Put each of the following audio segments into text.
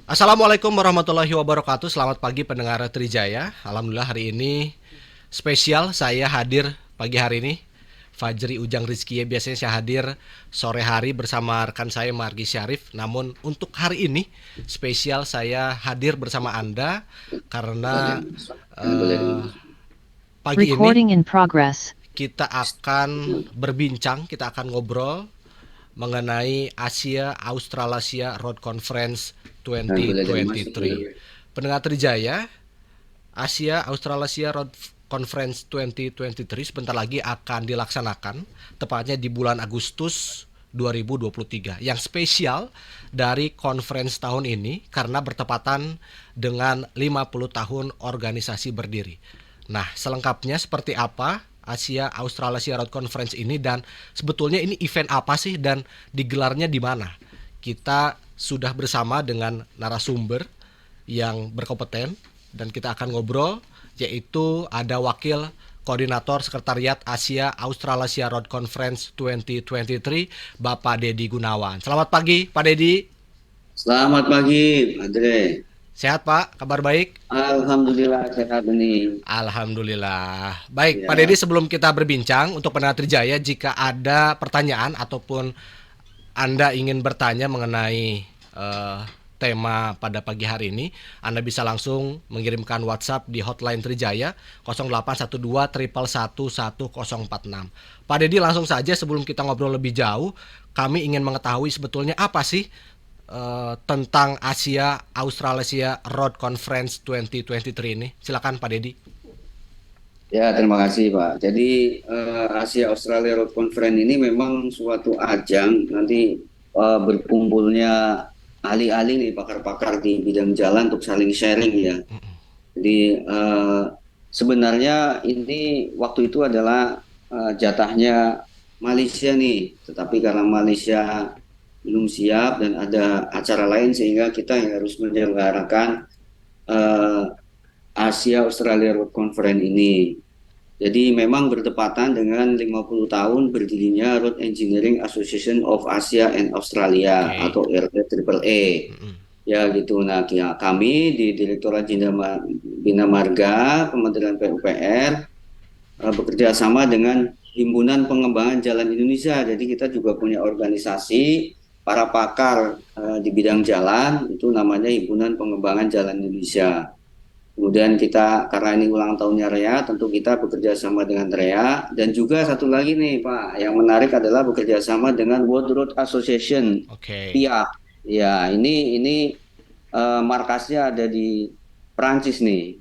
Assalamualaikum warahmatullahi wabarakatuh. Selamat pagi pendengar Trijaya. Alhamdulillah hari ini spesial saya hadir pagi hari ini. Fajri Ujang Rizky, biasanya saya hadir sore hari bersama rekan saya Margi Syarif. Namun untuk hari ini spesial saya hadir bersama Anda karena eh, pagi ini Recording in progress. kita akan berbincang, kita akan ngobrol mengenai Asia Australasia Road Conference 2023. Pendengar Trijaya, Asia Australasia Road Conference 2023 sebentar lagi akan dilaksanakan, tepatnya di bulan Agustus 2023. Yang spesial dari conference tahun ini karena bertepatan dengan 50 tahun organisasi berdiri. Nah, selengkapnya seperti apa Asia Australasia Road Conference ini dan sebetulnya ini event apa sih dan digelarnya di mana? Kita sudah bersama dengan narasumber yang berkompeten dan kita akan ngobrol, yaitu ada wakil koordinator sekretariat Asia Australasia Road Conference 2023 Bapak Dedi Gunawan. Selamat pagi Pak Dedi. Selamat pagi, Andre. Sehat Pak? Kabar baik? Alhamdulillah sehat ini. Alhamdulillah. Baik, Pak Dedi, Ya, sebelum kita berbincang untuk pendengar Trijaya, jika ada pertanyaan ataupun Anda ingin bertanya mengenai tema pada pagi hari ini, Anda bisa langsung mengirimkan WhatsApp di hotline Trijaya 0812 111 1046. Pak Dedi, langsung saja sebelum kita ngobrol lebih jauh, kami ingin mengetahui sebetulnya apa sih tentang Asia Australasia Road Conference 2023 ini. Silakan Pak Dedi. ya, terima kasih Pak. Jadi Asia Australia Road Conference ini memang suatu ajang nanti berkumpulnya ahli-ahli nih pakar-pakar di bidang jalan untuk saling sharing ya. Jadi sebenarnya ini waktu itu adalah jatahnya Malaysia nih, tetapi karena Malaysia belum siap dan ada acara lain sehingga kita yang harus menyelenggarakan eh, Asia Australia Road Conference ini. Jadi memang bertepatan dengan 50 tahun berdirinya Road Engineering Association of Asia and Australia Oke. atau RAAA. Ya gitu. Nah, kami di Direktorat Bina Marga Kementerian PUPR bekerja sama dengan Himpunan Pengembangan Jalan Indonesia. Jadi kita juga punya organisasi para pakar di bidang jalan, itu namanya Himpunan Pengembangan Jalan Indonesia. Kemudian kita, karena ini ulang tahunnya REA, tentu kita bekerja sama dengan REA. Dan juga satu lagi nih Pak, yang menarik adalah bekerja sama dengan World Road Association, Oke. PIA. Ya, ini markasnya ada di Perancis nih.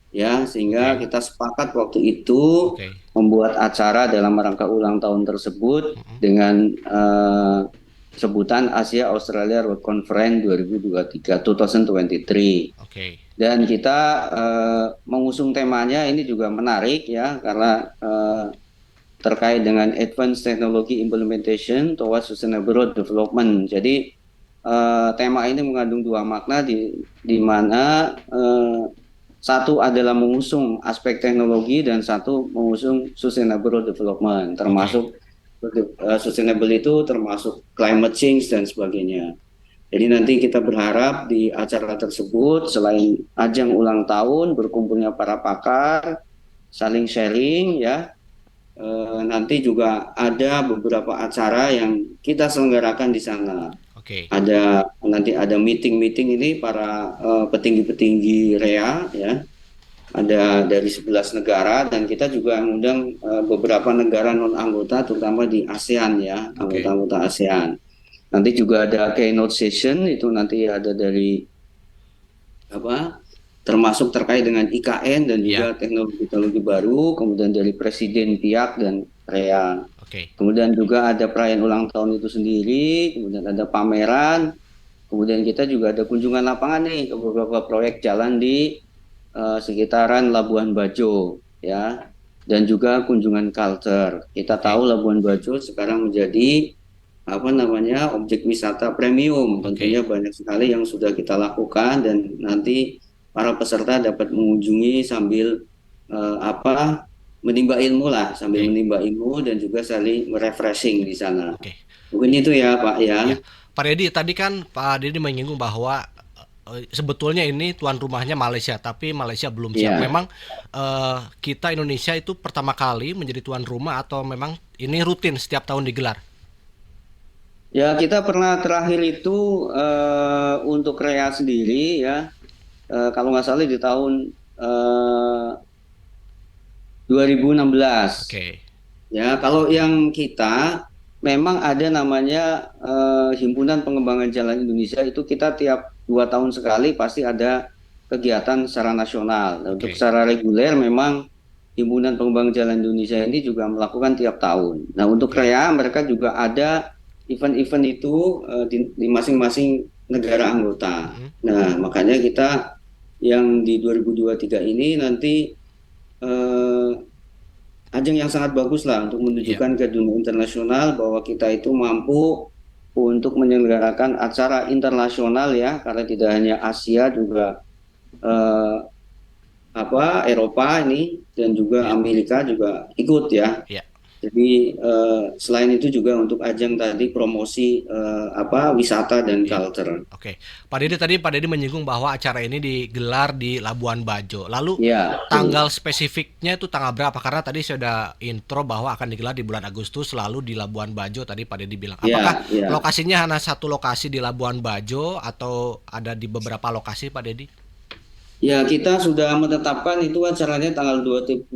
Ya, sehingga Oke. kita sepakat waktu itu Oke. membuat acara dalam rangka ulang tahun tersebut dengan sebutan Asia Australia Road Conference 2023, 2023. Oke. Dan kita mengusung temanya ini juga menarik ya karena terkait dengan Advanced Technology Implementation towards Sustainable Road Development. Jadi tema ini mengandung dua makna di mana satu adalah mengusung aspek teknologi dan satu mengusung sustainable development, Oke. termasuk sustainable itu termasuk climate change dan sebagainya. Jadi nanti kita berharap di acara tersebut selain ajang ulang tahun berkumpulnya para pakar, saling sharing ya, nanti juga ada beberapa acara yang kita selenggarakan di sana. Oke. Nanti ada meeting-meeting ini para petinggi-petinggi REA ya. Ada dari 11 negara dan kita juga mengundang beberapa negara non anggota terutama di ASEAN ya, Oke. anggota-anggota ASEAN. Nanti juga ada keynote session itu nanti ada dari apa? Termasuk terkait dengan IKN dan Ya. juga teknologi-teknologi baru, kemudian dari Presiden PIAK dan REA. Oke. Kemudian juga ada perayaan ulang tahun itu sendiri, kemudian ada pameran, kemudian kita juga ada kunjungan lapangan nih ke beberapa proyek jalan di sekitaran Labuan Bajo ya, dan juga kunjungan culture. Kita Oke. tahu Labuan Bajo sekarang menjadi apa namanya objek wisata premium. Tentunya Oke. banyak sekali yang sudah kita lakukan dan nanti para peserta dapat mengunjungi sambil menimba ilmu lah, sambil Oke. menimba ilmu dan juga saling refreshing di sana. Oke. Mungkin itu ya Pak ya. Ya. Pak Dedi, tadi kan Pak Dedi menyinggung bahwa sebetulnya ini tuan rumahnya Malaysia, tapi Malaysia belum siap. Iya. Memang kita Indonesia itu pertama kali menjadi tuan rumah atau memang ini rutin setiap tahun digelar? Ya, kita pernah terakhir itu untuk Korea sendiri ya, kalau nggak salah di tahun eh, 2016. Oke, Ya, kalau yang kita memang ada namanya Himpunan Pengembangan Jalan Indonesia, itu kita tiap 2 tahun sekali pasti ada kegiatan secara nasional. Nah, untuk oke, secara reguler memang Himpunan Pengembangan Jalan Indonesia ini juga melakukan tiap tahun. Nah, untuk oke. KREA mereka juga ada event-event itu di masing-masing negara anggota. Mhm. Nah, makanya kita yang di 2023 ini nanti eh, ajang yang sangat bagus lah untuk Iya, menunjukkan ke dunia internasional bahwa kita itu mampu untuk menyelenggarakan acara internasional ya, karena tidak hanya Asia juga eh, Eropa ini dan juga iya, Amerika juga ikut ya. iya. Jadi selain itu juga untuk ajang tadi promosi wisata dan Iya. culture. Oke. Pak Dede menyinggung bahwa acara ini digelar di Labuan Bajo. Lalu Ya, betul. tanggal spesifiknya itu tanggal berapa? Karena tadi saya sudah intro bahwa akan digelar di bulan Agustus lalu di Labuan Bajo tadi Pak Dede bilang. Apakah Ya, ya. lokasinya hanya satu lokasi di Labuan Bajo atau ada di beberapa lokasi Pak Dedi? Ya, kita sudah menetapkan itu acaranya tanggal 23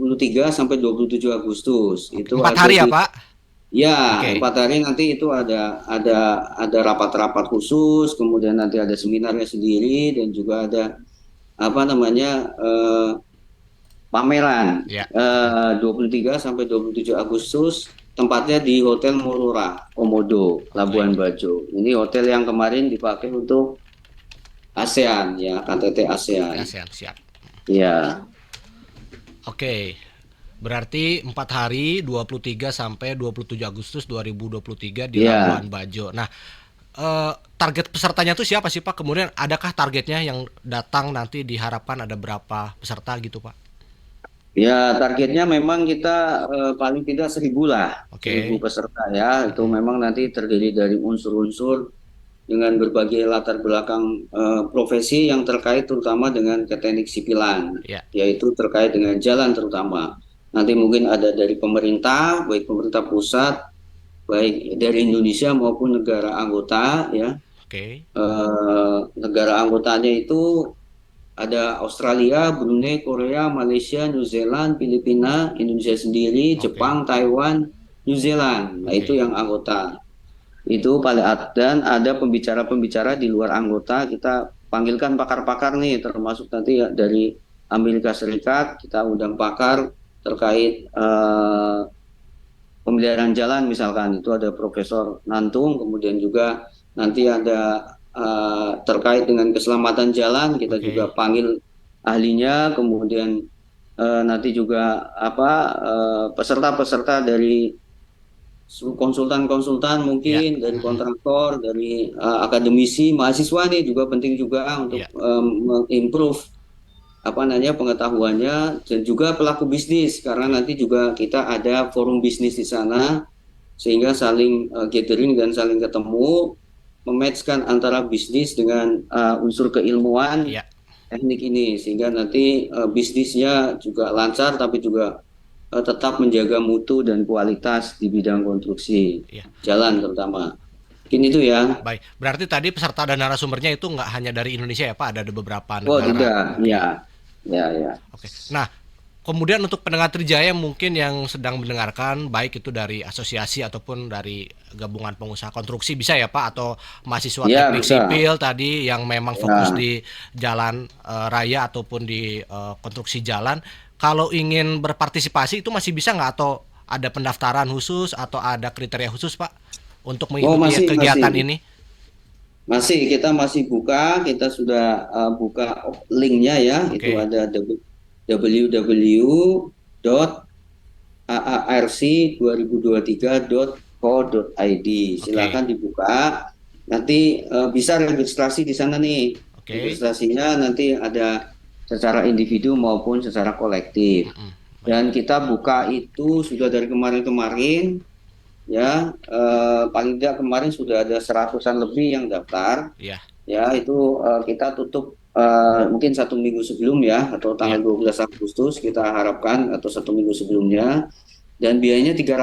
sampai 27 Agustus. Oke. Itu Empat ada hari ya di. Pak? Ya, Oke. 4 hari nanti itu ada rapat-rapat khusus, kemudian nanti ada seminarnya sendiri dan juga ada apa namanya pameran. Ya. 23 sampai 27 Agustus tempatnya di Hotel Murura Komodo, Oke. Labuan Bajo. Ini hotel yang kemarin dipakai untuk ASEAN ya, KTT KTT ASEAN. ASEAN siap. Ya, Oke. Berarti 4 hari 23 sampai 27 Agustus 2023 di ya. Labuan Bajo. Nah, target pesertanya tuh siapa sih Pak? Kemudian adakah targetnya yang datang nanti diharapkan ada berapa peserta gitu Pak? Ya, targetnya memang kita paling tidak 1.000 lah, 1.000 Oke. peserta ya. Itu Mm-mm. memang nanti terdiri dari unsur-unsur dengan berbagai latar belakang profesi yang terkait terutama dengan teknik sipilan, Ya, yaitu terkait dengan jalan terutama. Nanti mungkin ada dari pemerintah, baik pemerintah pusat, baik dari Indonesia maupun negara anggota ya. oke. Negara anggotanya itu ada Australia, Brunei, Korea, Malaysia, New Zealand, Filipina, Indonesia sendiri, Oke. Jepang, Taiwan, New Zealand. Nah, itu Oke. yang anggota. Itu paling dan ada pembicara-pembicara di luar anggota. Kita panggilkan pakar-pakar nih, termasuk nanti ya dari Amerika Serikat. Kita undang pakar terkait pemeliharaan jalan misalkan. Itu ada Profesor Nantung, kemudian juga nanti ada terkait dengan keselamatan jalan. Kita juga Oke. panggil ahlinya, kemudian nanti juga peserta-peserta dari konsultan-konsultan Ya. mungkin dari Mm-mm. kontraktor, dari akademisi, mahasiswa nih juga penting juga untuk Ya. mengimprove apa namanya pengetahuannya dan juga pelaku bisnis karena Oke. nanti juga kita ada forum bisnis di sana sehingga saling gathering dan saling ketemu mematchkan antara bisnis dengan unsur keilmuan Ya. teknik ini sehingga nanti bisnisnya juga lancar tapi juga tetap menjaga mutu dan kualitas di bidang konstruksi Ya. jalan terutama. Mungkin itu ya. Baik. Berarti tadi peserta dan narasumbernya itu nggak hanya dari Indonesia ya Pak, ada beberapa Oh negara. tidak, Oke. ya, ya, ya, Oke. Nah, kemudian untuk pendengar Trijaya mungkin yang sedang mendengarkan baik itu dari asosiasi ataupun dari gabungan pengusaha konstruksi bisa ya Pak atau mahasiswa ya teknik bisa. sipil tadi yang memang fokus Ya, di jalan raya ataupun di konstruksi jalan. Kalau ingin berpartisipasi itu masih bisa nggak atau ada pendaftaran khusus atau ada kriteria khusus Pak untuk oh mengikuti masih, kegiatan masih, ini? masih kita masih buka, kita sudah buka linknya ya, itu Oke, ada www.aarc2023.co.id. oke, Silakan dibuka. Nanti bisa registrasi di sana nih. oke. Registrasinya nanti ada secara individu maupun secara kolektif. Mm-mm. Baik. Dan kita buka itu sudah dari kemarin-kemarin ya paling tidak kemarin sudah ada seratusan lebih yang daftar Ya. ya itu kita tutup mungkin 1 minggu sebelum ya, atau Iya, tanggal 12 Agustus kita harapkan, atau 1 minggu sebelumnya, dan biayanya $300 tiga ya.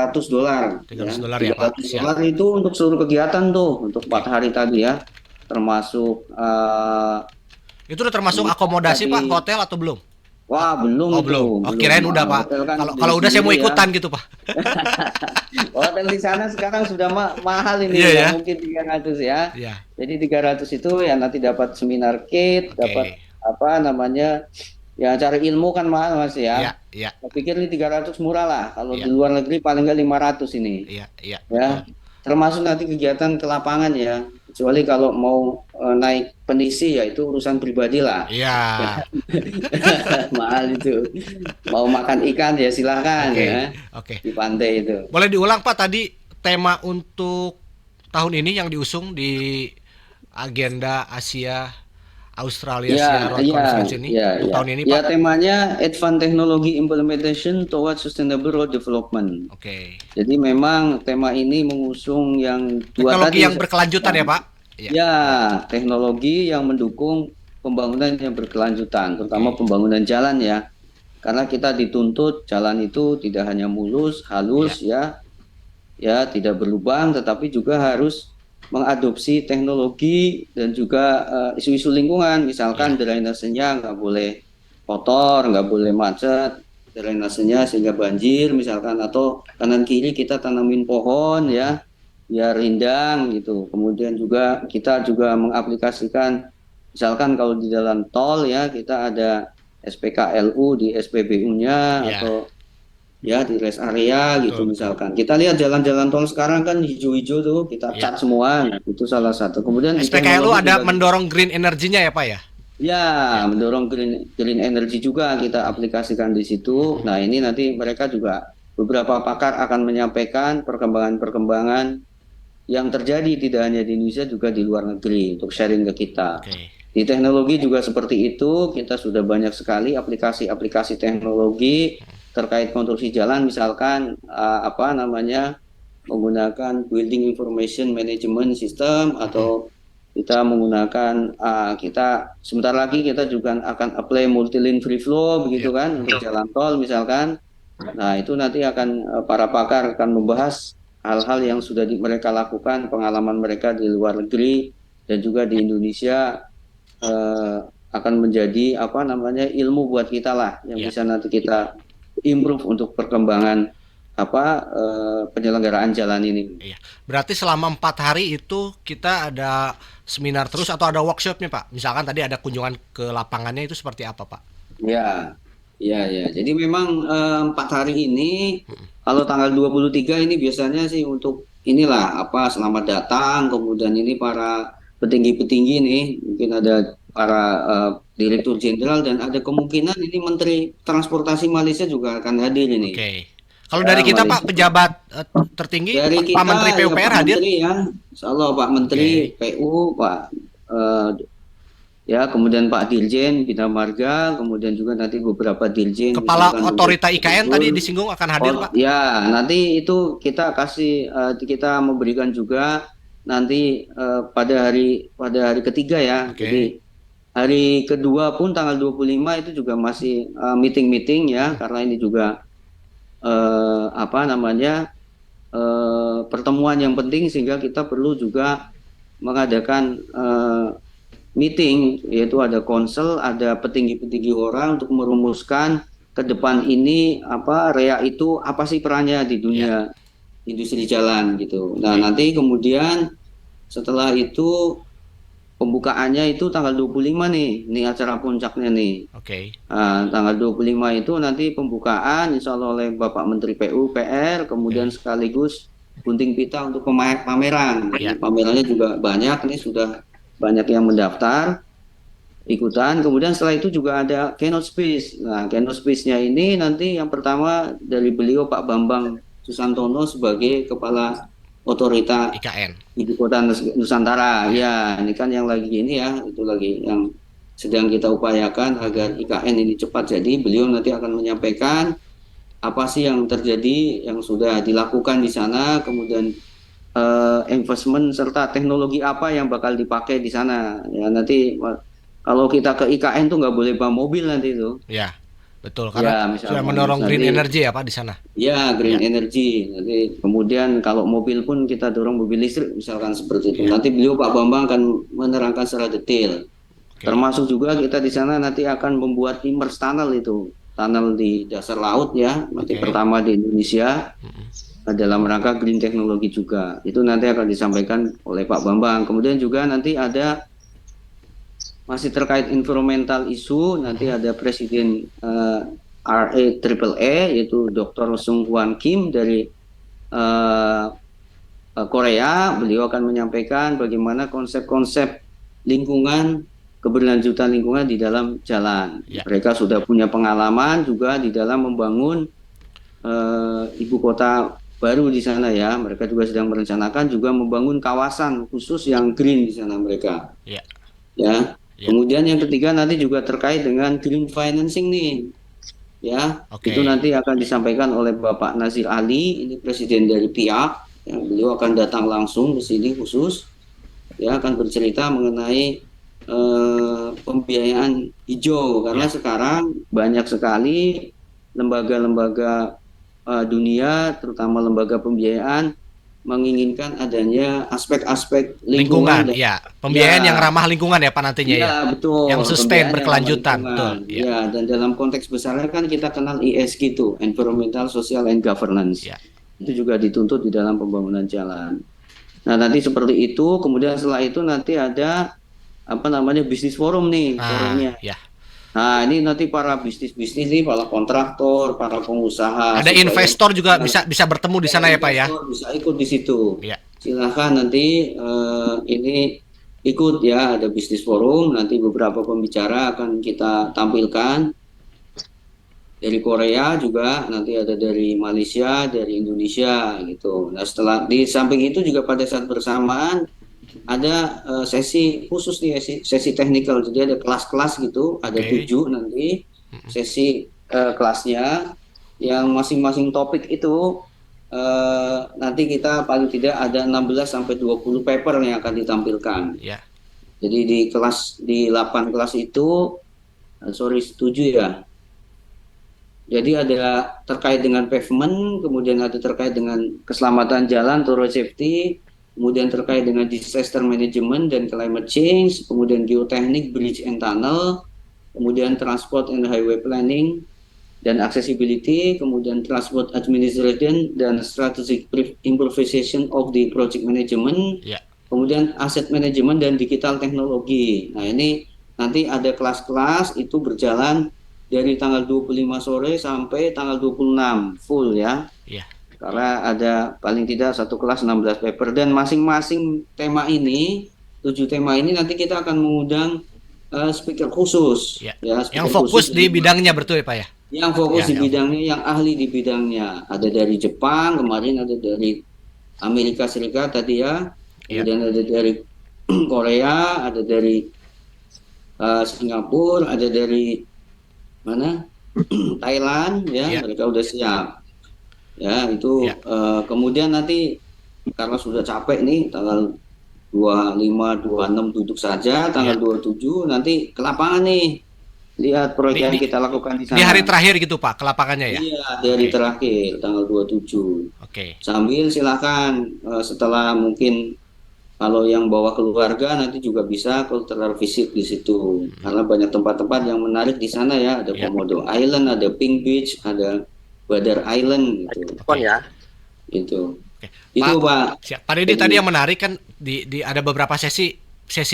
ratus dolar ya tiga Pak. ratus Siap. dolar itu untuk seluruh kegiatan tuh, untuk Oke. 4 hari tadi ya, termasuk Itu udah termasuk ini akomodasi Pak, tadi. hotel atau belum? Wah, belum Oh itu, belum. Oh belum. kirain udah Pak. Hotel kan Kalau biaya kalau udah saya mau sendiri ya. ikutan gitu Pak. Hotel di sana sekarang sudah mahal Iya ini, nggak ya. mungkin 300 ya. Iya. Jadi 300 itu ya nanti dapat seminar kit, dapat Oke. apa namanya, ya cari ilmu kan mahal Mas Iya, ya. iya, Saya pikir ini 300 murah lah. Kalau di iya, luar negeri paling nggak 500 ini. iya, iya, betul. Ya, termasuk nanti kegiatan ke lapangan ya. Kecuali kalau mau naik penisi ya itu urusan pribadi lah. Iya. Ya, mahal itu. Mau makan ikan ya silakan Oke, ya oke. di pantai itu. Boleh diulang Pak tadi tema untuk tahun ini yang diusung di agenda Asia Australia Ya, Asia Road ya, Conference ini ya, untuk ya. tahun ini Ya, Pak? temanya Advanced Technology Implementation Towards Sustainable Road Development. Oke. Jadi memang tema ini mengusung yang dua Teknologi tadi. yang berkelanjutan ya Pak? Iya, Ya, iya. teknologi yang mendukung pembangunan yang berkelanjutan, terutama Oke. pembangunan jalan ya. Karena kita dituntut jalan itu tidak hanya mulus, Iya, halus ya, ya tidak berlubang, tetapi juga harus mengadopsi teknologi dan juga isu-isu lingkungan. iya. Misalkan drainasenya nggak boleh kotor, nggak boleh macet, drainasenya sehingga banjir misalkan, atau kanan kiri kita tanamin pohon Mm-mm. ya, biar rindang gitu. Kemudian juga kita juga mengaplikasikan, misalkan kalau di jalan tol ya kita ada SPKLU di SPBU-nya, Iya, atau ya di rest area gitu betul, betul. misalkan. Kita lihat jalan-jalan tol sekarang kan hijau-hijau tuh, kita Iya. cat semua. Nah, itu salah satu. Kemudian di SPKLU teknologi ada juga kita, mendorong green energinya ya Pak ya? ya Iya. mendorong green green energy juga kita aplikasikan di situ. Mm-mm. Nah, ini nanti mereka juga beberapa pakar akan menyampaikan perkembangan-perkembangan yang terjadi tidak hanya di Indonesia juga di luar negeri untuk sharing ke kita. Oke. Di teknologi juga seperti itu, kita sudah banyak sekali aplikasi-aplikasi teknologi terkait konstruksi jalan, misalkan apa namanya, menggunakan Building Information Management System, Mm-mm. atau kita menggunakan kita sebentar lagi kita juga akan apply multi-lane free flow Iya. begitu kan untuk jalan tol misalkan. Nah, itu nanti akan para pakar akan membahas hal-hal yang sudah mereka lakukan, pengalaman mereka di luar negeri dan juga di Indonesia, eh, akan menjadi apa namanya ilmu buat kita lah yang Iya. bisa nanti kita improve untuk perkembangan apa penyelenggaraan jalan ini. Iya. Berarti selama 4 hari itu kita ada seminar terus atau ada workshopnya Pak? Misalkan tadi ada kunjungan ke lapangannya itu seperti apa Pak? Ya, ya, ya. Jadi memang 4 hari ini, kalau tanggal 23 ini biasanya sih untuk inilah apa selamat datang, kemudian ini para petinggi-petinggi nih, mungkin ada para direktur jenderal, dan ada kemungkinan ini Menteri Transportasi Malaysia juga akan hadir ini. Oke. Kalau dari Ya, kita Pak, Malaysia. pejabat tertinggi, Dari Pak kita Menteri ya PUPR Pak hadir? Menteri ya, Insya Allah Pak Menteri Oke. PU, Pak eh, ya, kemudian Pak Dirjen Bina Marga, kemudian juga nanti beberapa dirjen Kepala misalkan untuk Otorita IKN tadi gubernur. disinggung akan hadir Oh Pak? ya, nanti itu kita kasih kita memberikan juga nanti pada hari ketiga ya. Oke. Jadi hari kedua pun tanggal 25 itu juga masih meeting-meeting ya, karena ini juga apa namanya, pertemuan yang penting, sehingga kita perlu juga mengadakan meeting, yaitu ada konsel, ada petinggi-petinggi orang untuk merumuskan ke depan ini apa REA itu apa sih perannya di Ya. dunia industri jalan gitu. Nah, Oke. nanti kemudian setelah itu pembukaannya itu tanggal 25 nih, ini acara puncaknya nih. Oke. Nah, tanggal 25 itu nanti pembukaan insya Allah oleh Bapak Menteri PUPR, kemudian Oke. sekaligus gunting pita untuk pameran. Ya. Pamerannya juga banyak, nih sudah banyak yang mendaftar ikutan. Kemudian setelah itu juga ada keynote speech. Nah, keynote speech-nya ini nanti yang pertama dari beliau Pak Bambang Susantono sebagai Kepala Otorita IKN. Ibu Kota Nusantara. Ya. Ya, ini kan yang lagi ini ya, itu lagi yang sedang kita upayakan agar IKN ini cepat jadi. Beliau nanti akan menyampaikan apa sih yang terjadi, yang sudah dilakukan di sana, kemudian investment serta teknologi apa yang bakal dipakai di sana. Ya nanti kalau kita ke IKN tuh nggak boleh bawa mobil nanti itu. Ya, betul karena Ya sudah misalkan, terus mendorong green nanti energy ya Pak di sana. ya Ya, green energy. Nanti kemudian kalau mobil pun kita dorong mobil listrik misalkan seperti itu. ya, Nanti beliau Pak Bambang akan menerangkan secara detail. oke, Termasuk juga kita di sana nanti akan membuat immerse tunnel itu, tunnel di dasar laut ya, nanti oke. pertama di Indonesia dalam rangka green teknologi juga. Itu nanti akan disampaikan oleh Pak Bambang. Kemudian juga nanti ada masih terkait environmental isu, nanti ada Presiden RAAA yaitu Dr. Sung Hwan Kim dari eh, Korea. Beliau akan menyampaikan bagaimana konsep-konsep lingkungan, keberlanjutan lingkungan di dalam jalan. Ya, Mereka sudah punya pengalaman juga di dalam membangun ibu kota baru di sana ya. Mereka juga sedang merencanakan juga membangun kawasan khusus yang green di sana mereka. ya, Ya. ya. Kemudian yang ketiga nanti juga terkait dengan green financing nih. Ya, itu Oke. nanti akan disampaikan oleh Bapak Nazir Ali, ini presiden dari PIAK. Ya, beliau akan datang langsung ke sini khusus, ya akan bercerita mengenai pembiayaan hijau karena Ya. sekarang banyak sekali lembaga-lembaga dunia, terutama lembaga pembiayaan menginginkan adanya aspek-aspek lingkungan Lingkungan, dan ya. Pembiayaan yang ya. ramah lingkungan ya Pak nantinya ya. Iya, betul. Yang sustain Pembiayaan yang ramah berkelanjutan, lingkungan. betul. Ya, Ya, dan dalam konteks besarnya kan kita kenal ESG itu, Environmental, Social, and Governance. ya. Itu juga dituntut di dalam pembangunan jalan. Nah, nanti seperti itu, kemudian setelah itu nanti ada apa namanya bisnis forum nih, Nah, forumnya. ya. Nah, ini nanti para bisnis-bisnis nih, para kontraktor, para pengusaha, Ada supaya investor juga bisa bertemu di ya, sana ya Pak ya. investor bisa ikut di situ. Ya, Silahkan nanti ini ikut ya, ada bisnis forum, nanti beberapa pembicara akan kita tampilkan dari Korea juga, nanti ada dari Malaysia, dari Indonesia gitu. Nah setelah di samping itu juga pada saat bersamaan ada sesi khusus nih, sesi teknikal, jadi ada kelas-kelas gitu, ada oke. 7 nanti sesi kelasnya yang masing-masing topik itu nanti kita paling tidak ada 16 sampai 20 paper yang akan ditampilkan. Ya, Jadi di 8 kelas itu sorry 7 ya. Jadi ada terkait dengan pavement, kemudian ada terkait dengan keselamatan jalan, road safety, kemudian terkait dengan disaster management dan climate change, kemudian geoteknik, bridge and tunnel, kemudian transport and highway planning dan accessibility, kemudian transport administration dan strategic improvisation of the project management, ya. kemudian asset management dan digital teknologi. Nah, ini nanti ada kelas-kelas itu berjalan dari tanggal 25 sore sampai tanggal 26 full ya. Ya, Karena ada paling tidak satu kelas 16 paper dan masing-masing tema ini, 7 tema ini nanti kita akan mengundang speaker khusus ya. ya, Yang speaker fokus khusus di bidangnya betul ya Pak ya. yang fokus Ya, di yang fokus. bidangnya, yang ahli di bidangnya. Ada dari Jepang, kemarin ada dari Amerika Serikat tadi ya, Ya, kemudian ada dari Korea, ada dari Singapura, ada dari mana? Thailand ya, ya, mereka udah siap. Ya, ya. itu kemudian nanti karena sudah capek nih tanggal 25, 26 duduk saja, tanggal Ya. 27 nanti ke lapangan nih. Lihat Di, proyek yang di kita lakukan di di hari sana. terakhir gitu Pak, ke lapangannya ya. Iya, di hari Oke, terakhir tanggal 27. oke. Sambil silakan setelah mungkin kalau yang bawa keluarga nanti juga bisa cultural visit di situ. Karena banyak tempat-tempat yang menarik di sana ya. Ada Ya, Komodo Island, ada Pink Beach, ada Badar Island gitu. oke. Itu. Oke. Itu Pak, Pak. siap. Pak Deddy tadi Jadi yang menarik kan di ada beberapa sesi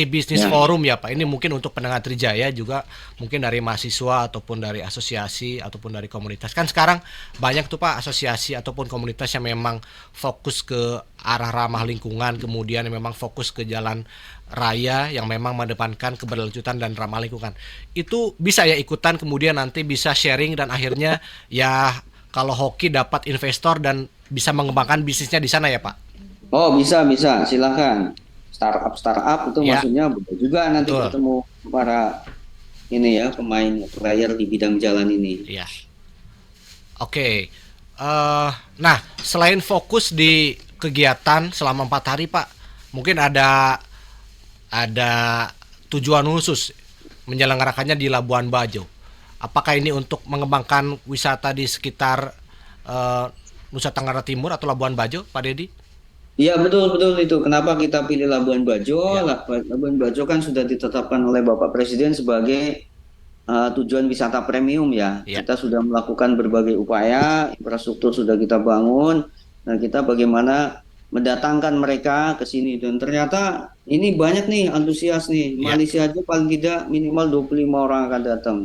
bisnis ya. forum ya Pak. Ini mungkin untuk pendengar Trijaya juga mungkin dari mahasiswa ataupun dari asosiasi ataupun dari komunitas. Kan sekarang banyak tuh Pak asosiasi ataupun komunitas yang memang fokus ke arah ramah lingkungan, kemudian yang memang fokus ke jalan raya yang memang mengedepankan keberlanjutan dan ramah lingkungan. Itu bisa ya ikutan kemudian nanti bisa sharing dan akhirnya ya kalau hoki dapat investor dan bisa mengembangkan bisnisnya di sana ya Pak. Oh, bisa, silakan. Startup itu Ya, maksudnya boleh juga nanti betul. ketemu para ini ya pemain player di bidang jalan ini. Ya. Oke. Nah, selain fokus di kegiatan selama 4 hari Pak? Mungkin ada tujuan khusus menyelenggarakannya di Labuan Bajo. Apakah ini untuk mengembangkan wisata di sekitar Nusa Tenggara Timur atau Labuan Bajo, Pak Dedi? Iya, betul betul itu. Kenapa kita pilih Labuan Bajo? Ya, Labuan Bajo kan sudah ditetapkan oleh Bapak Presiden sebagai tujuan wisata premium ya. ya, Kita sudah melakukan berbagai upaya, infrastruktur sudah kita bangun. Nah, kita bagaimana mendatangkan mereka ke sini, dan ternyata ini banyak nih antusias nih. ya. Malaysia aja paling tidak minimal 25 orang akan datang.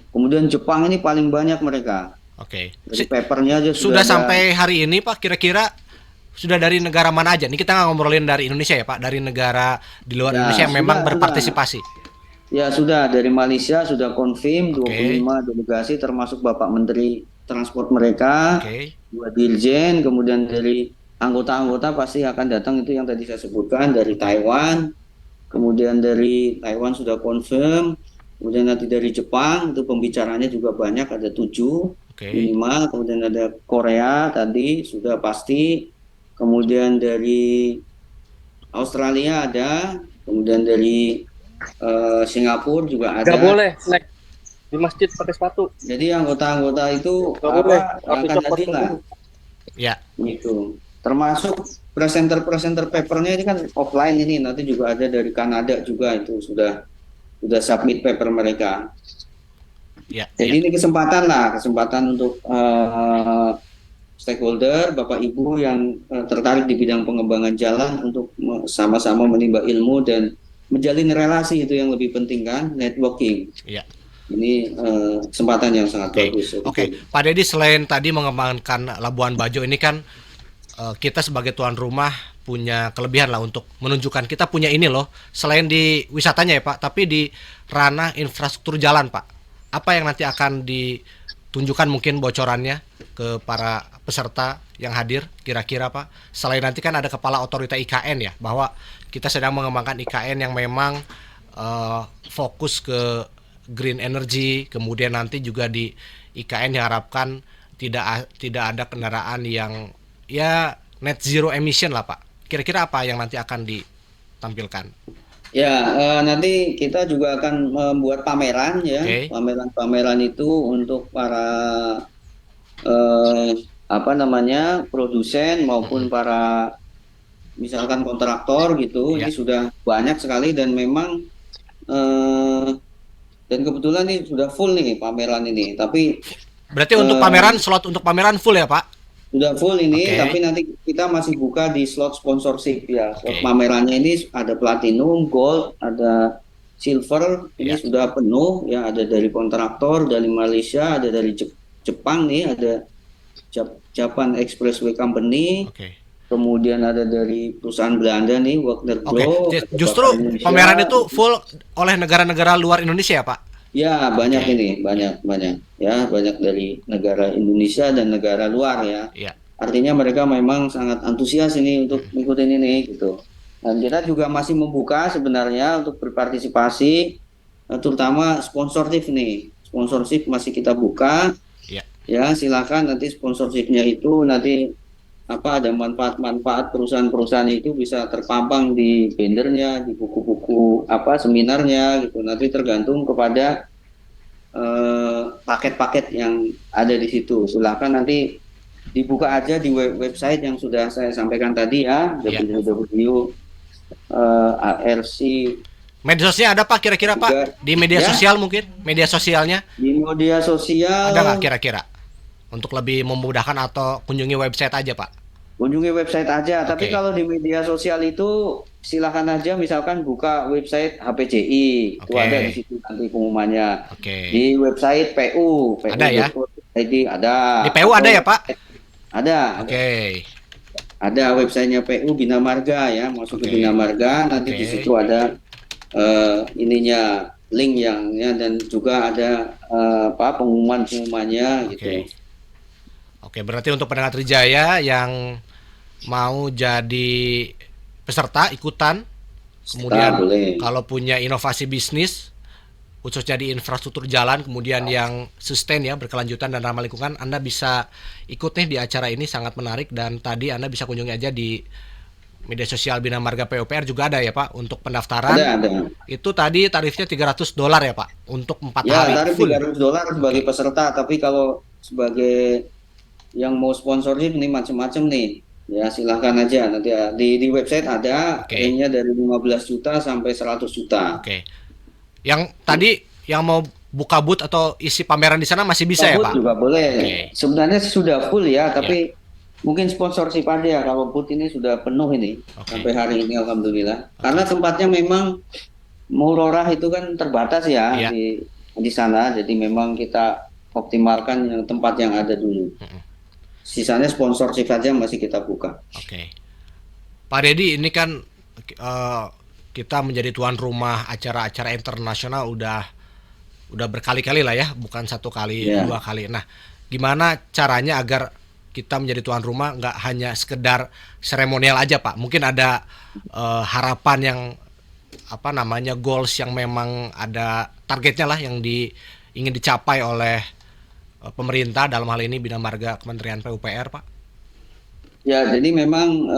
Kemudian Jepang ini paling banyak mereka. Oke. Dari papernya aja Sudah sudah ada. sampai hari ini Pak, kira-kira sudah dari negara mana aja? Ini kita nggak ngobrolin dari Indonesia ya Pak, dari negara di luar Ya, Indonesia yang memang sudah. berpartisipasi. Ya, sudah dari Malaysia sudah konfirm Oke, 25 delegasi termasuk Bapak Menteri Transport mereka, oke, dua dirjen, kemudian dari anggota-anggota pasti akan datang itu yang tadi saya sebutkan dari Taiwan, kemudian dari Taiwan sudah confirm, kemudian nanti dari Jepang itu pembicaranya juga banyak, ada 7 oke, minimal, kemudian ada Korea tadi sudah pasti, kemudian dari Australia ada, kemudian dari Singapura juga Nggak ada. boleh snack di masjid pakai sepatu. Jadi anggota-anggota itu Nggak boleh. Harus akan copot hadir lah, dulu. ya, gitu. Termasuk presenter-presenter papernya ini kan offline ini, nanti juga ada dari Kanada juga itu sudah submit paper mereka. ya, Jadi ya. ini kesempatan untuk stakeholder, Bapak Ibu yang tertarik di bidang pengembangan jalan untuk sama-sama menimba ilmu dan menjalin relasi, itu yang lebih penting kan, networking. Ya. Ini kesempatan yang sangat Oke, bagus. oke. Pak Dedi, selain tadi mengembangkan Labuan Bajo ini kan kita sebagai tuan rumah punya kelebihan lah untuk menunjukkan kita punya ini loh. Selain di wisatanya ya Pak, tapi di ranah infrastruktur jalan Pak. Apa yang nanti akan ditunjukkan mungkin bocorannya ke para peserta yang hadir kira-kira Pak? Selain nanti kan ada kepala otorita IKN ya, bahwa kita sedang mengembangkan IKN yang memang fokus ke green energy, kemudian nanti juga di IKN diharapkan tidak ada kendaraan yang ya net zero emission lah Pak. Kira-kira apa yang nanti akan ditampilkan? Ya, nanti kita juga akan membuat pameran ya, Oke, pameran-pameran itu untuk para apa namanya produsen maupun para misalkan kontraktor gitu. Ini ya. sudah banyak sekali dan memang eh, dan kebetulan ini sudah full nih pameran ini. Tapi Berarti untuk pameran, slot untuk pameran full ya Pak? sudah full ini, Oke, tapi nanti kita masih buka di slot sponsorship ya. Slot oke, pamerannya ini ada platinum, gold, ada silver. Ini ya, sudah penuh ya. Ada dari kontraktor, dari Malaysia, ada dari Jepang nih, ada Japan Expressway Company. oke. Kemudian ada dari perusahaan Belanda nih, Wagner Oke, Group. Ada justru Bapak Indonesia. pameran itu full oleh negara-negara luar Indonesia ya Pak? Ya, banyak Oke, ini, banyak ya, banyak dari negara Indonesia dan negara luar ya. ya. Artinya mereka memang sangat antusias ini untuk ngikutin ini gitu. Dan kita juga masih membuka sebenarnya untuk berpartisipasi, terutama sponsorship nih. Sponsorship masih kita buka. Ya, Ya, silakan nanti sponsorshipnya itu nanti apa ada manfaat-manfaat perusahaan-perusahaan itu bisa terpampang di bannernya, di buku-buku apa seminarnya gitu. Nanti tergantung kepada paket-paket yang ada di situ. Silakan nanti dibuka aja di website yang sudah saya sampaikan tadi ya, ya. www.arc Media sosialnya ada Pak kira-kira Pak? juga Di media ya, sosial mungkin? Media sosialnya di media sosial. ada nggak kira-kira? Untuk lebih memudahkan atau kunjungi website aja Pak? Kunjungi website aja, tapi Oke, kalau di media sosial itu silakan aja misalkan buka website HPJI, itu oke, ada di situ nanti pengumumannya. oke. Di website Ada ya? PU.ID ada, Di PU ada atau ya Pak? ada Oke, websitenya PU Bina Marga ya, masuk ke oke, Bina Marga, nanti di oke, situ ada ininya link yang ya, dan juga ada apa pengumumannya gitu. oke. Oke, berarti untuk pendengar Trijaya yang mau jadi peserta ikutan, Kita kemudian boleh. kalau punya inovasi bisnis khususnya di infrastruktur jalan, kemudian yang sustain ya, berkelanjutan dan ramah lingkungan, Anda bisa ikut nih di acara ini, sangat menarik. Dan tadi Anda bisa kunjungi aja di media sosial Bina Marga PUPR juga ada ya Pak untuk pendaftaran. Ada. Itu tadi tarifnya $300 ya Pak untuk 4 Ya, hari tarif full. $300 sebagai Oke. peserta, tapi kalau sebagai yang mau sponsorship ini macam-macam nih. Ya, silahkan aja nanti ya. Di website ada Oke. range-nya dari 15 juta sampai 100 juta. Oke. Yang tadi yang mau buka booth atau isi pameran di sana masih bisa ya Booth Pak? juga boleh. Oke. Sebenarnya sudah full ya, tapi mungkin sponsorship aja ya. Kalau booth ini sudah penuh ini Oke. sampai hari ini, alhamdulillah. Karena tempatnya memang Murorah itu kan terbatas ya Iya. di sana, jadi memang kita optimalkan yang tempat yang ada dulu. Sisanya sponsorship saja masih kita buka. Oke. Pak Deddy, ini kan kita menjadi tuan rumah acara-acara internasional udah berkali-kali lah ya, bukan satu kali, Iya. 2 kali. Nah, gimana caranya agar kita menjadi tuan rumah nggak hanya sekedar seremonial aja Pak? Mungkin ada harapan yang apa namanya goals yang memang ada targetnya lah yang ingin dicapai oleh pemerintah, dalam hal ini Bina Marga Kementerian PUPR Pak. Ya, jadi memang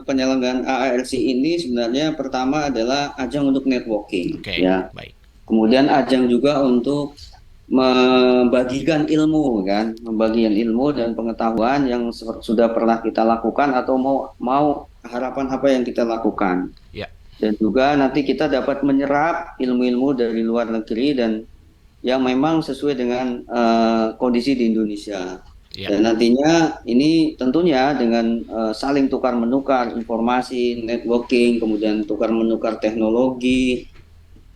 penyelenggaraan AARC ini sebenarnya pertama adalah ajang untuk networking, Oke, ya. baik. Kemudian ajang juga untuk membagikan ilmu, kan, membagikan ilmu dan pengetahuan yang sudah pernah kita lakukan atau mau harapan apa yang kita lakukan. Ya. Dan juga nanti kita dapat menyerap ilmu-ilmu dari luar negeri dan yang memang sesuai dengan kondisi di Indonesia. Ya. Dan nantinya ini tentunya dengan saling tukar menukar informasi, networking, kemudian tukar menukar teknologi,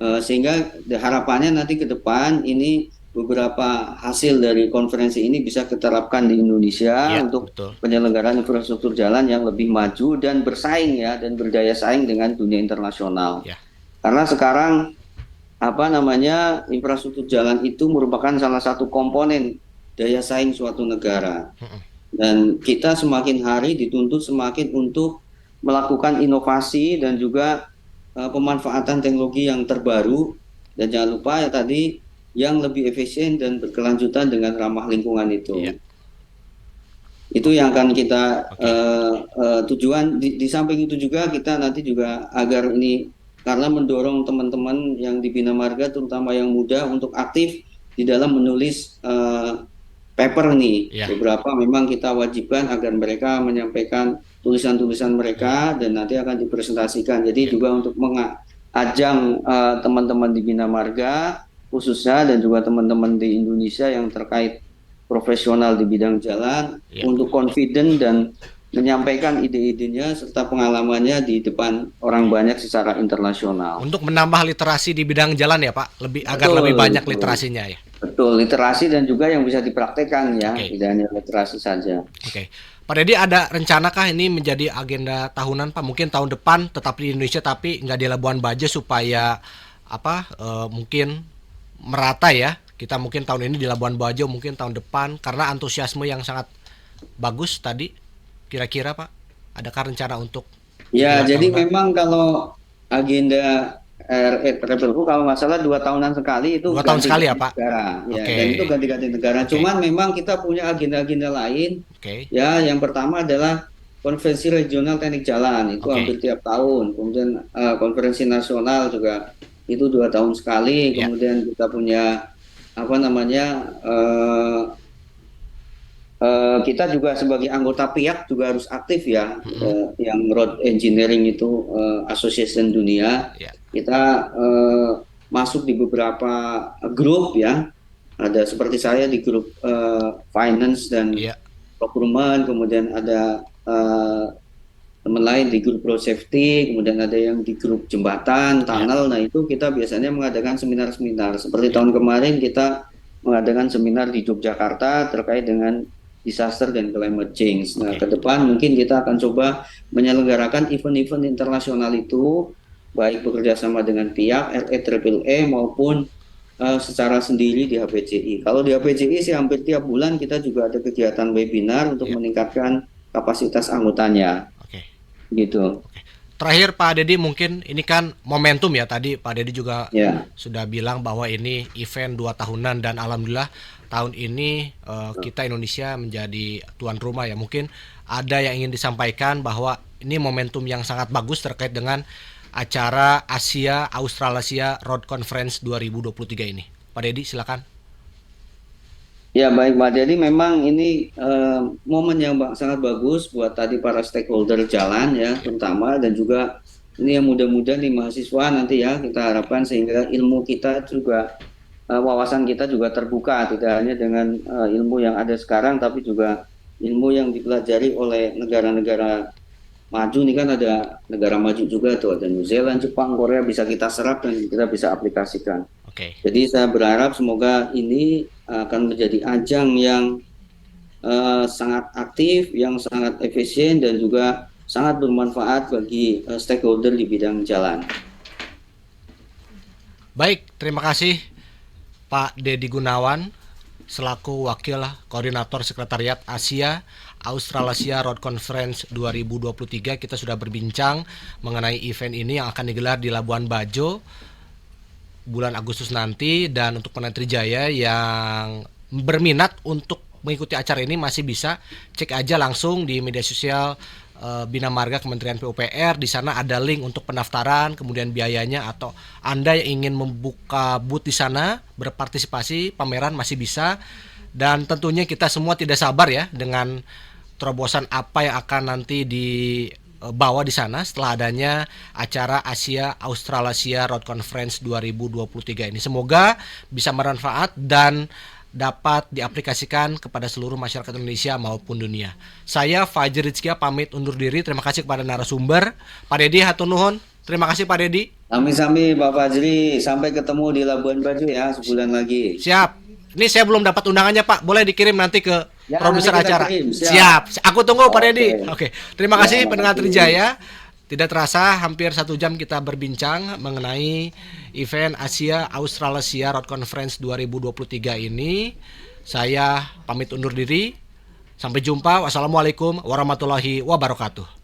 sehingga harapannya nanti ke depan ini beberapa hasil dari konferensi ini bisa diterapkan di Indonesia Ya, untuk betul. penyelenggaraan infrastruktur jalan yang lebih maju dan bersaing ya, dan berdaya saing dengan dunia internasional. Ya. Karena sekarang apa namanya infrastruktur jalan itu merupakan salah satu komponen daya saing suatu negara. Dan kita semakin hari dituntut semakin untuk melakukan inovasi dan juga pemanfaatan teknologi yang terbaru, dan jangan lupa ya tadi yang lebih efisien dan berkelanjutan dengan ramah lingkungan itu. Iya. Itu yang akan kita tujuan. Di samping itu juga kita nanti juga agar ini karena mendorong teman-teman yang di Bina Marga terutama yang muda untuk aktif di dalam menulis paper nih. Ya. Beberapa memang kita wajibkan agar mereka menyampaikan tulisan-tulisan mereka dan nanti akan dipresentasikan. Jadi juga untuk mengajang teman-teman di Bina Marga khususnya dan juga teman-teman di Indonesia yang terkait profesional di bidang jalan untuk confident dan menyampaikan ide-idenya serta pengalamannya di depan orang banyak secara internasional. Untuk menambah literasi di bidang jalan ya Pak, agar lebih banyak literasinya ya. Betul, literasi dan juga yang bisa dipraktekkan ya, tidak hanya literasi saja. Oke. Pak Deddy, ada rencanakah ini menjadi agenda tahunan Pak? Mungkin tahun depan tetap di Indonesia tapi nggak di Labuan Bajo supaya mungkin merata ya. Kita mungkin tahun ini di Labuan Bajo, mungkin tahun depan karena antusiasme yang sangat bagus tadi. Kira-kira Pak, adakah rencana untuk ya, jadi memang kalau agenda RRPU kalau nggak salah 2 tahunan sekali itu 2 tahun sekali ya Pak? Negara, ya, Oke. dan itu ganti-ganti negara. Cuman memang kita punya agenda-agenda lain. Ya, yang pertama adalah konferensi regional teknik jalan itu hampir tiap tahun. Kemudian konferensi nasional juga itu 2 tahun sekali. Kemudian kita punya apa namanya kita juga sebagai anggota PIAK juga harus aktif ya, yang Road Engineering itu Association dunia. Kita masuk di beberapa grup ya, ada seperti saya di grup finance dan procurement, kemudian ada teman lain di grup road safety, kemudian ada yang di grup jembatan, tunnel. Nah itu kita biasanya mengadakan seminar-seminar. Seperti tahun kemarin kita mengadakan seminar di Yogyakarta terkait dengan disaster dan climate change. Nah, ke depan mungkin kita akan coba menyelenggarakan event-event internasional itu, baik bekerja sama dengan pihak REEE maupun secara sendiri di HPCI. Kalau di HPCI sih hampir tiap bulan kita juga ada kegiatan webinar untuk meningkatkan kapasitas anggotanya. Gitu. Terakhir Pak Dedi, mungkin ini kan momentum ya, tadi Pak Dedi juga Ya. sudah bilang bahwa ini event 2 tahunan dan alhamdulillah tahun ini kita Indonesia menjadi tuan rumah ya. Mungkin ada yang ingin disampaikan bahwa ini momentum yang sangat bagus terkait dengan acara Asia Australasia Road Conference 2023 ini. Pak Dedi silakan. Ya baik Pak, jadi memang ini momen yang sangat bagus buat tadi para stakeholder jalan ya terutama, dan juga ini yang mudah-mudahan di mahasiswa nanti ya kita harapkan sehingga ilmu kita juga wawasan kita juga terbuka, tidak hanya dengan ilmu yang ada sekarang tapi juga ilmu yang dipelajari oleh negara-negara maju. Ini kan ada negara maju juga tuh, ada New Zealand, Jepang, Korea, bisa kita serap dan kita bisa aplikasikan. Oke. Jadi saya berharap semoga ini akan menjadi ajang yang sangat aktif, yang sangat efisien dan juga sangat bermanfaat bagi stakeholder di bidang jalan. Baik, terima kasih Pak Dedi Gunawan selaku Wakil Koordinator Sekretariat Asia Australasia Road Conference 2023. Kita sudah berbincang mengenai event ini yang akan digelar di Labuan Bajo bulan Agustus nanti, dan untuk Penatri Jaya yang berminat untuk mengikuti acara ini masih bisa cek aja langsung di media sosial Bina Marga Kementerian PUPR. Di sana ada link untuk pendaftaran, kemudian biayanya, atau Anda yang ingin membuka booth di sana berpartisipasi pameran masih bisa. Dan tentunya kita semua tidak sabar ya dengan terobosan apa yang akan nanti dibawa di sana setelah adanya acara Asia Australasia Road Conference 2023 ini. Semoga bisa bermanfaat dan dapat diaplikasikan kepada seluruh masyarakat Indonesia maupun dunia. Saya Fajri Rizkia pamit undur diri. Terima kasih kepada narasumber Pak Dedi, hatur nuhun. Terima kasih Pak Dedi. Sami-sami Pak Fajri, sampai ketemu di Labuan Bajo ya sebulan lagi. Siap. Ini saya belum dapat undangannya Pak. Boleh dikirim nanti ke produser nanti kita acara. kirim. Siap. Aku tunggu Pak Dedi. Oke. Oke. Terima kasih Ya, pendengar makasih. Trijaya. Tidak terasa hampir 1 jam kita berbincang mengenai event Asia Australasia Road Conference 2023 ini. Saya pamit undur diri. Sampai jumpa. Wassalamualaikum warahmatullahi wabarakatuh.